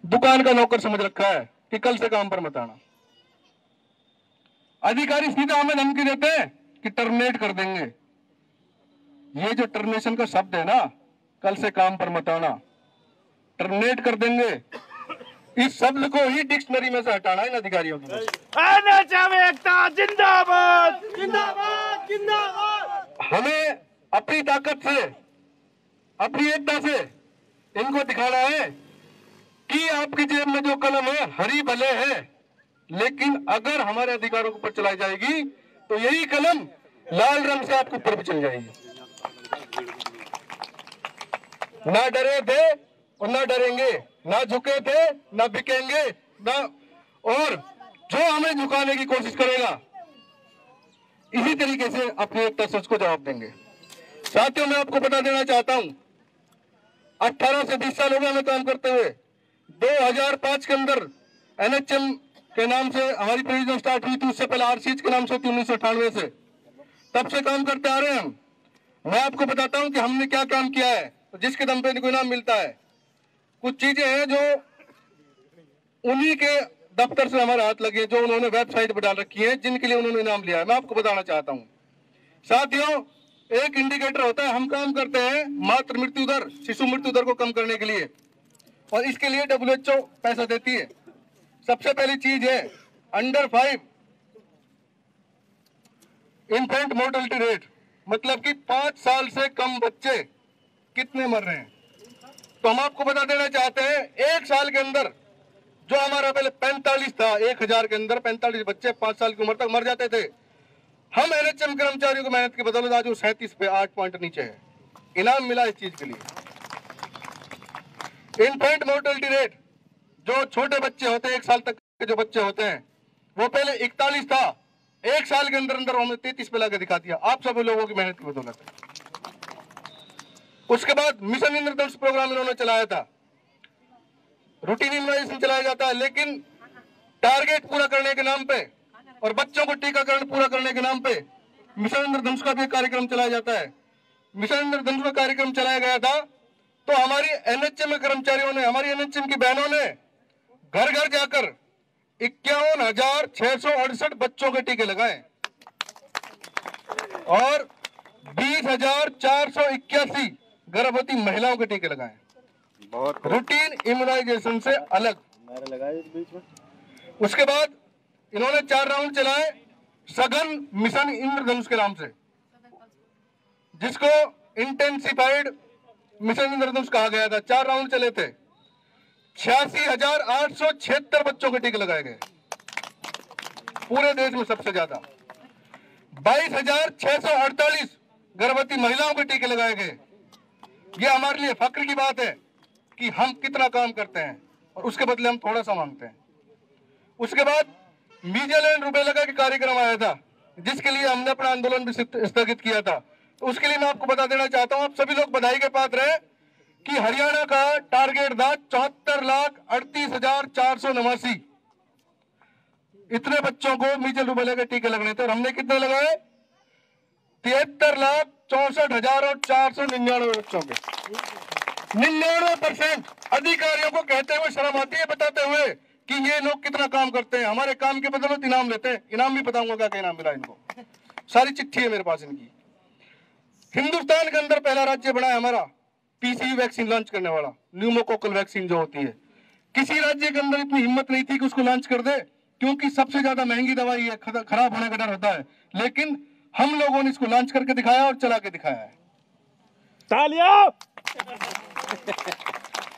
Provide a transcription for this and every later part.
दुकान का नौकर समझ रखा है कि कल से काम पर मत आना। अधिकारी सीधा हमें धमकी देते हैं कि टर्मिनेट कर देंगे। ये जो टर्मिनेशन का शब्द है ना, कल से काम पर मत आना, टर्मिनेट कर देंगे, इस शब्द को ही डिक्शनरी में से हटाना है इन अधिकारियों की। एकता जिंदाबाद जिंदाबाद जिंदाबाद। हमें अपनी ताकत से, अपनी एकता से इनको दिखाना है कि आपकी जेब में जो कलम है हरी भले है, लेकिन अगर हमारे अधिकारों के ऊपर चलाई जाएगी तो यही कलम लाल रंग से आपके ऊपर भी चल जाएगी। ना डरे थे और ना डरेंगे, ना झुके थे ना बिकेंगे, ना, और जो हमें झुकाने की कोशिश करेगा इसी तरीके से अपनी एकता सोच को जवाब देंगे। साथियों, मैं आपको बता देना चाहता हूं, 18 से 20 साल हो गए हमें काम करते हुए। 2005 के अंदर एनएचएम के नाम से हमारी प्रोविजन स्टार्ट हुई थी, उससे पहले आरसीएच के नाम से 1998 से, तब से काम करते आ रहे हैं हम। मैं आपको बताता हूं कि हमने क्या काम किया है, जिसके दम पे इनको इनाम मिलता है। कुछ चीजें हैं जो उन्हीं के दफ्तर से हमारे हाथ लगे, जो उन्होंने वेबसाइट पर डाल रखी है, जिनके लिए उन्होंने इनाम लिया है, मैं आपको बताना चाहता हूं। साथियों, एक इंडिकेटर होता है, हम काम करते हैं मातृ मृत्यु दर, शिशु मृत्यु दर को कम करने के लिए, और इसके लिए WHO पैसा देती है। सबसे पहली चीज है अंडर 5 इन्फेंट मोर्टेलिटी रेट, मतलब कि 5 साल से कम बच्चे कितने मर रहे हैं। तो हम आपको बता देना चाहते हैं, एक साल के अंदर जो हमारा पहले 45 था, 1000 के अंदर 45 बच्चे 5 साल की उम्र तक मर जाते थे, हम एनएचएम कर्मचारियों की मेहनत की बदौलत आज वो 37 पे 8 पॉइंट नीचे है। इनाम मिला इस चीज के लिए। इन्फेंट मोर्टेलिटी रेट, जो छोटे बच्चे होते हैं, 1 साल तक के जो बच्चे होते हैं, वो पहले 41 था, एक साल के अंदर अंदर हमने 33 पे लाकर दिखा दिया, आप सब लोगों की मेहनत की बदौलत है। उसके बाद मिशन इंद्रधनुष प्रोग्राम इन्होंने चलाया था, रूटीन इम्यूनाइजेशन चलाया जाता है, लेकिन टारगेट पूरा करने के नाम पे और बच्चों को टीकाकरण पूरा करने के नाम पे मिशन इंद्रधनुष का भी कार्यक्रम चलाया जाता है। मिशन इंद्रधनुष का कार्यक्रम चलाया गया था तो हमारी एनएचएम कर्मचारियों ने, हमारी एनएचएम की बहनों ने घर घर जाकर 51,668 बच्चों के टीके लगाए और 20,481 गर्भवती महिलाओं के टीके लगाए, रूटीन इम्यूनाइजेशन से अलग। उसके बाद इन्होंने 4 राउंड चलाए सघन मिशन इंद्रधनुष के नाम से, जिसको इंटेंसिफाइड मिशन इंद्रधनुष कहा गया था। 4 राउंड चले थे, 86,876 बच्चों के टीके लगाए गए, पूरे देश में सबसे ज्यादा। 22,648 गर्भवती महिलाओं के टीके लगाए गए। यह हमारे लिए फक्र की बात है कि हम कितना काम करते हैं और उसके बदले हम थोड़ा सा मांगते हैं। उसके बाद मीजल एंड रूबेला का कार्यक्रम आया था, जिसके लिए हमने अपना आंदोलन भी स्थगित किया था। तो उसके लिए मैं आपको बता देना चाहता हूं, आप सभी लोग बधाई के पात्र हैं कि हरियाणा का टारगेट था 74,38,489 इतने बच्चों को मीजल रूबेला के टीके लगने थे, और हमने कितने लगाए? 73,64,499 बच्चों के। 99% अधिकारियों को कहते हुए शर्म आती है, बताते हुए कि ये लोग कितना काम करते हैं, हमारे काम के बदौलत इनाम लेते हैं। इनाम भी बताऊंगा क्या क्या इनाम मिला इनको, सारी चिट्ठी है मेरे पास इनकी। हिंदुस्तान के अंदर पहला राज्य बना है हमारा पीसीवी वैक्सीन लॉन्च करने वाला, न्यूमोकोकल वैक्सीन जो होती है। किसी राज्य के अंदर इतनी हिम्मत नहीं थी कि उसको लॉन्च कर दे, क्योंकि सबसे ज्यादा महंगी दवाई है, खराब होने का डर होता है, लेकिन हम लोगों ने इसको लॉन्च करके दिखाया और चला के दिखाया है। तालियां।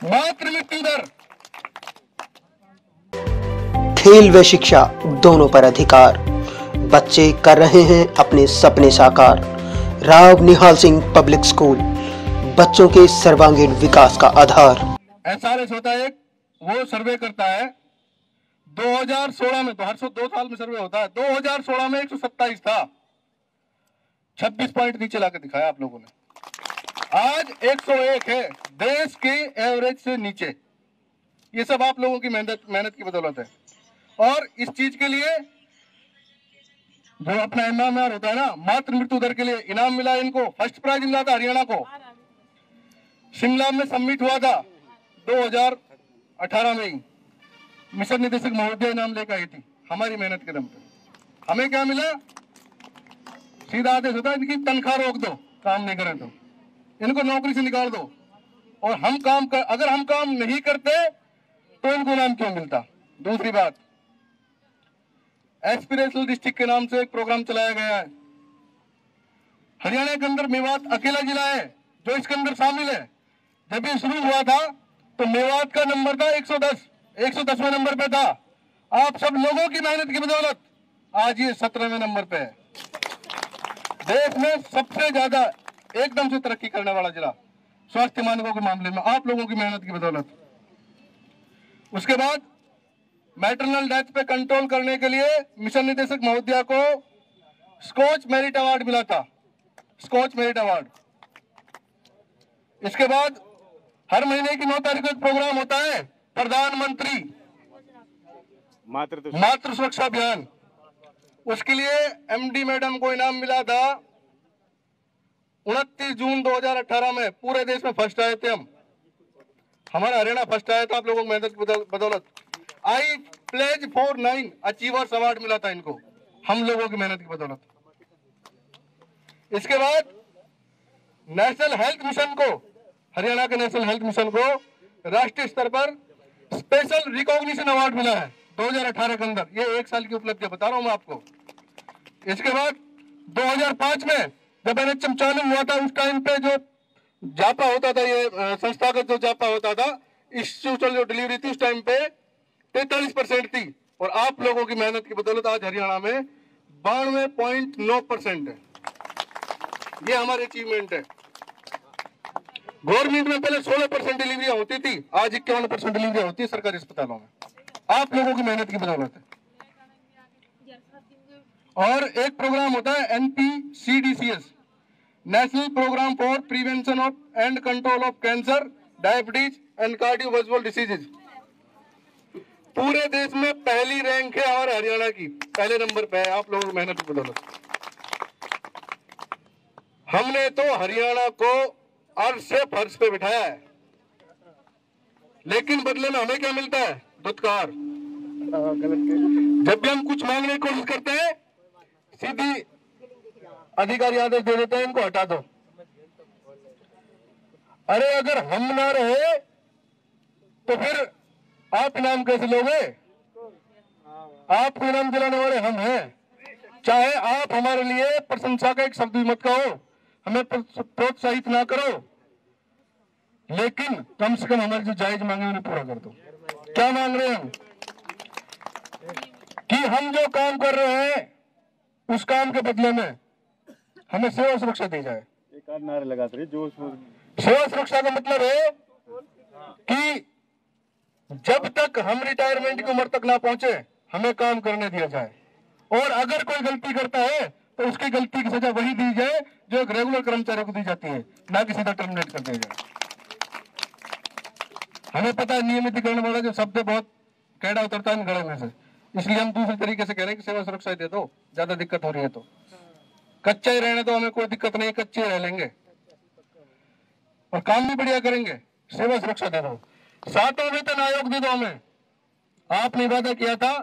मातृ मृत्यु दर, खेल व शिक्षा दोनों पर अधिकार, बच्चे कर रहे हैं अपने सपने साकार। राव निहाल सिंह पब्लिक स्कूल, बच्चों के सर्वांगीण विकास का आधार। एसआरएस होता है एक, वो सर्वे करता है 2016 में, तो हर 2 साल में सर्वे होता है। 2016 में 127 था, 26 पॉइंट नीचे लाके दिखाया आप लोगों ने। आज 101 है, देश के एवरेज से नीचे। ये सब आप लोगों की मेहनत की बदौलत है। और इस चीज के लिए जो अपना इनाम होता है ना, मातृ मृत्यु दर के लिए इनाम मिला इनको। फर्स्ट प्राइज मिला था हरियाणा को, शिमला में सबमिट हुआ था 2000 2018 में ही मिशन निदेशक महोदय नाम लेकर आई थी, हमारी मेहनत के दम पे। हमें क्या मिला? सीधा आदेश होता है इनकी तनख्वाह रोक दो, काम नहीं करें तो इनको नौकरी से निकाल दो, और अगर हम काम नहीं करते तो इनको नाम क्यों मिलता? दूसरी बात, एस्पिरेशनल डिस्ट्रिक्ट के नाम से एक प्रोग्राम चलाया गया है। हरियाणा के अंदर मेवात अकेला जिला है जो इसके अंदर शामिल है। जब ये शुरू हुआ था तो मेवात का नंबर था 110वें नंबर पे था। आप सब लोगों की मेहनत की बदौलत आज ये 17वें नंबर पे है। देश में सबसे ज्यादा एकदम से तरक्की करने वाला जिला स्वास्थ्य मानकों के मामले में आप लोगों की मेहनत की बदौलत। उसके बाद मैटरनल डेथ पे कंट्रोल करने के लिए मिशन निदेशक महोदया को स्कॉच मेरिट अवार्ड मिला था, स्कॉच मेरिट अवार्ड। इसके बाद हर महीने की 9 तारीख को एक प्रोग्राम होता है, प्रधानमंत्री मातृ सुरक्षा अभियान। उसके लिए एमडी मैडम को इनाम मिला था। 29 जून 2018 में पूरे देश में फर्स्ट आए थे हम। हमारा हरियाणा फर्स्ट आया था आप लोगों की मेहनत की बदौलत। आई प्लेज फॉर 9 अचीवर्स अवार्ड मिला था इनको, हम लोगों की मेहनत की बदौलत। इसके बाद नेशनल हेल्थ मिशन को, हरियाणा के नेशनल हेल्थ मिशन को राष्ट्रीय स्तर पर स्पेशल रिकॉग्निशन अवार्ड मिला है 2018 के अंदर। ये 1 साल की उपलब्धि बता रहा हूं मैं आपको। इसके बाद 2005 में जब NHM चालू हुआ था, उस टाइम पे जो जापा होता था, ये संस्थागत जो जापा होता था, इंस्टीट्यूशनल जो डिलीवरी थी उस टाइम पे 43% थी, और आप लोगों की मेहनत की बदौलत आज हरियाणा में 92.9% है। ये हमारी अचीवमेंट है। गवर्नमेंट में पहले 16% डिलीवरियां होती थी, आज 51% डिलीवरियां होती है सरकारी अस्पतालों में, आप लोगों की मेहनत की बदौलत है। और एक प्रोग्राम होता है NPCDCS, national programme for prevention of and control of cancer, diabetes and cardiovascular diseases. पूरे देश में पहली रैंक है और हरियाणा की पहले नंबर पे है, आप लोगों की मेहनत की बदौलत। हमने तो हरियाणा को अर्श से फर्श पे बिठाया है, लेकिन बदले में हमें क्या मिलता है? दुत्कार। जब भी हम कुछ मांगने की कोशिश करते हैं, सीधी अधिकारी आदेश दे देते हैं इनको हटा दो। अरे अगर हम ना रहे तो फिर आप इनाम कैसे लोगे? आपको इनाम दिलाने वाले हम हैं। चाहे आप हमारे लिए प्रशंसा का एक शब्द भी मत कहो, हमें प्रोत्साहित ना करो, लेकिन कम से कम हमारी जो जायज मांगे उन्हें पूरा कर दो। क्या मांग रहे हैं हम? कि हम जो काम कर रहे हैं उस काम के बदले में हमें सेवा सुरक्षा दी जाए। एक आध नारे लगाते रहे जो सेवा सुरक्षा का मतलब है कि जब तक हम रिटायरमेंट की उम्र तक ना पहुंचे हमें काम करने दिया जाए, और अगर कोई गलती करता है तो उसकी गलती की सजा वही दी जाए जो एक रेगुलर कर्मचारी को दी जाती है, ना कि सीधा टर्मिनेट कर दिया जाए। हमें पता है नियमितीकरण वाला जो शब्द बहुत कैडा उतरता है गले में से, इसलिए हम दूसरे तरीके से कह रहे हैं कि सेवा सुरक्षा दे दो। ज्यादा दिक्कत हो रही है तो कच्चा ही रहने दो, हमें कोई दिक्कत नहीं, कच्चे रह लेंगे और काम भी बढ़िया करेंगे। सेवा सुरक्षा दे दो। 7वां वेतन आयोग दे दो हमें। आपने वादा किया था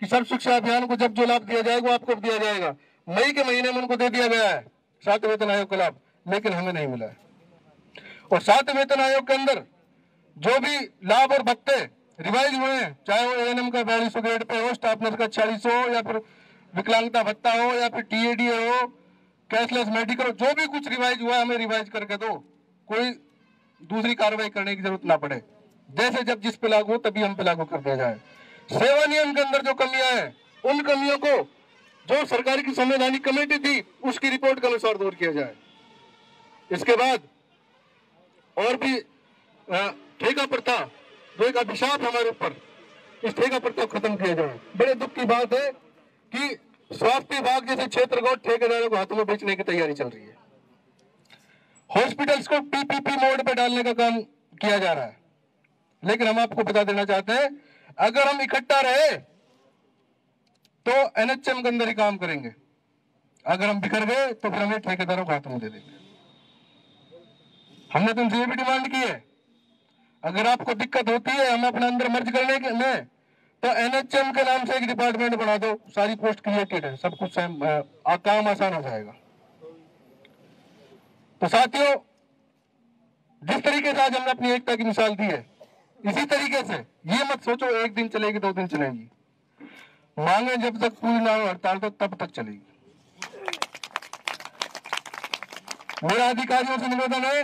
कि सर्व शिक्षा अभियान को जब जो लाभ दिया जाएगा वो आपको दिया जाएगा। मई के महीने में उनको दे दिया गया है 7वें वेतन आयोग का लाभ, लेकिन हमें नहीं मिला है। और 7वें वेतन आयोग के अंदर जो भी लाभ और भत्ते रिवाइज हुए हैं, चाहे वो ANM का 4200 ग्रेड पे हो, स्टाफ नर्स का 4600 हो, या फिर विकलांगता भत्ता हो, या फिर TAD हो, कैशलेस मेडिकल, जो भी कुछ रिवाइज हुआ है हमें रिवाइज करके दो, कोई दूसरी कार्रवाई करने की जरूरत ना पड़े। जैसे जब जिस पे लागू हो तभी हम पे लागू कर दिया जाए। सेवा नियम के अंदर जो कमियां हैं उन कमियों को जो सरकार की संवैधानिक कमेटी थी उसकी रिपोर्ट के अनुसार दूर किया जाए। इसके बाद और भी ठेका प्रथा जो एक अभिशाप हमारे ऊपर, इस ठेका प्रथा को खत्म किया जाए। बड़े दुख की बात है कि स्वास्थ्य विभाग जैसे क्षेत्र को ठेकेदारों को हाथों में बेचने की तैयारी चल रही है। हॉस्पिटल्स को PPP मोड पे डालने का काम किया जा रहा है, लेकिन हम आपको बता देना चाहते हैं अगर हम इकट्ठा रहे तो NHM के अंदर ही काम करेंगे, अगर हम बिखर गए तो फिर हमें ठेकेदारों को हाथों में दे देंगे। हमने तुमसे ये भी डिमांड की है, अगर आपको दिक्कत होती है हम अपने अंदर मर्ज करने के में, तो एनएचएम के नाम से एक डिपार्टमेंट बना दो, सारी पोस्ट क्रिएटेड है, सब कुछ काम आसान हो जाएगा। तो साथियों, जिस तरीके से आज हमने अपनी एकता की मिसाल दी है, इसी तरीके से ये मत सोचो एक दिन चलेगी 2 दिन चलेगी, मांगे जब तक पूरी ना हो हड़ताल तो तब तक चलेगी। मेरा अधिकारियों से निवेदन है,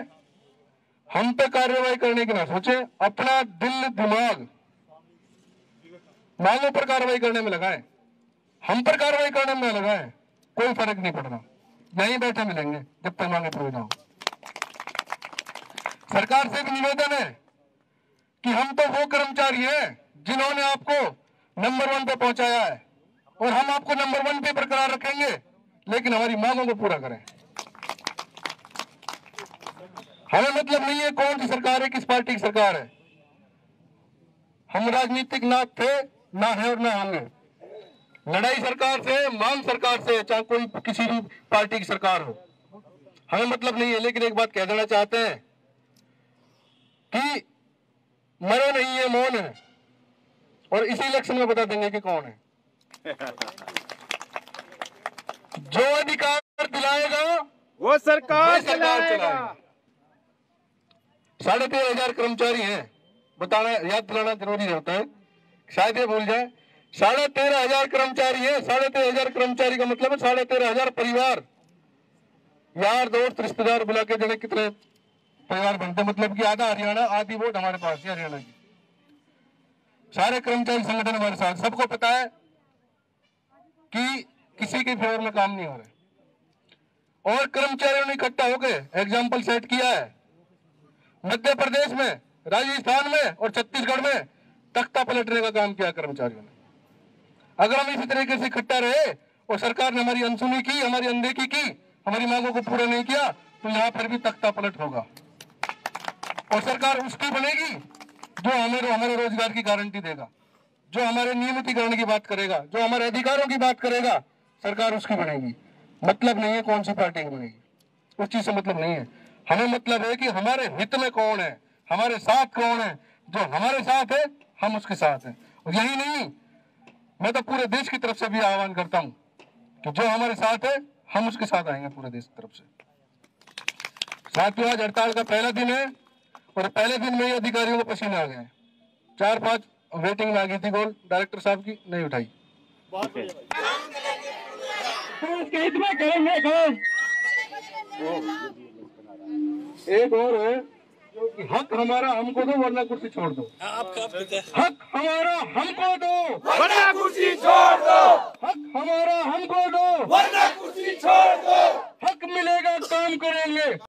हम पे कार्रवाई करने की ना सोचे, अपना दिल दिमाग मांगों पर कार्रवाई करने में लगाएं, हम पर कार्रवाई करने में लगाएं, कोई फर्क नहीं पड़ रहा, यहीं बैठे मिलेंगे जब तक मांगे पूरी ना हो। सरकार से भी निवेदन है कि हम तो वो कर्मचारी हैं जिन्होंने आपको नंबर 1 पे पहुंचाया है, और हम आपको नंबर 1 पे बरकरार रखेंगे, लेकिन हमारी मांगों को पूरा करें। हमें मतलब नहीं है कौन सी सरकार है, किस पार्टी की सरकार है, हम राजनीतिक ना थे, ना है और ना होंगे। लड़ाई सरकार से, मांग सरकार से, चाहे कोई किसी भी पार्टी की सरकार हो, हमें मतलब नहीं है। लेकिन एक बात कह देना चाहते हैं कि मरे नहीं है, मौन है, और इसी इलेक्शन में बता देंगे कि कौन है। जो अधिकार दिलाएगा वो सरकार चलाएगा। 13,500 कर्मचारी हैं, बताना याद दिलाना जरूरी होता है, शायद ये भूल जाए। 13,500 कर्मचारी है, 13,500 कर्मचारी का मतलब है 13,500 परिवार, यार दोस्त रिश्तेदार बुला के जने कितने परिवार बनते, मतलब कि आधा हरियाणा, आधी वोट हमारे पास है हरियाणा की। सारे कर्मचारी संगठन हमारे साथ, सबको पता है कि किसी के फेवर में काम नहीं हो रहे, और कर्मचारियों ने इकट्ठा होकर एग्जाम्पल सेट किया है। मध्य प्रदेश में, राजस्थान में और छत्तीसगढ़ में तख्ता पलटने का काम किया कर्मचारियों ने। अगर हम इसी तरीके से इकट्ठा रहे और सरकार ने हमारी अनसुनी की, हमारी अनदेखी की, हमारी मांगों को पूरा नहीं किया, तो यहाँ पर भी तख्ता पलट होगा, और सरकार उसकी बनेगी जो हमारे रोजगार की गारंटी देगा, जो हमारे नियमितीकरण की बात करेगा, जो हमारे अधिकारों की बात करेगा, सरकार उसकी बनेगी। मतलब नहीं है कौन सी पार्टी की बनेगी, उस चीज से मतलब नहीं है। हमें मतलब है कि हमारे हित में कौन है, हमारे साथ कौन है, जो हमारे साथ है हम उसके साथ हैं। और यही नहीं, मैं तो पूरे देश की तरफ से भी आह्वान करता हूं कि जो हमारे साथ है हम उसके साथ आएंगे पूरे देश की तरफ से। साथियों, आज हड़ताल का पहला दिन है, और पहले दिन में ही अधिकारियों को पसीने आ गए। 4-5 वेटिंग में आ गई थी कॉल डायरेक्टर साहब की, नहीं उठाई। कितना करेंगे काम? एक और है कि हक हमारा हमको दो वरना कुर्सी छोड़ दो। हक हमारा हमको दो वरना कुर्सी छोड़ दो। हक हमारा हमको दो वरना कुर्सी छोड़ दो। हक मिलेगा काम करेंगे।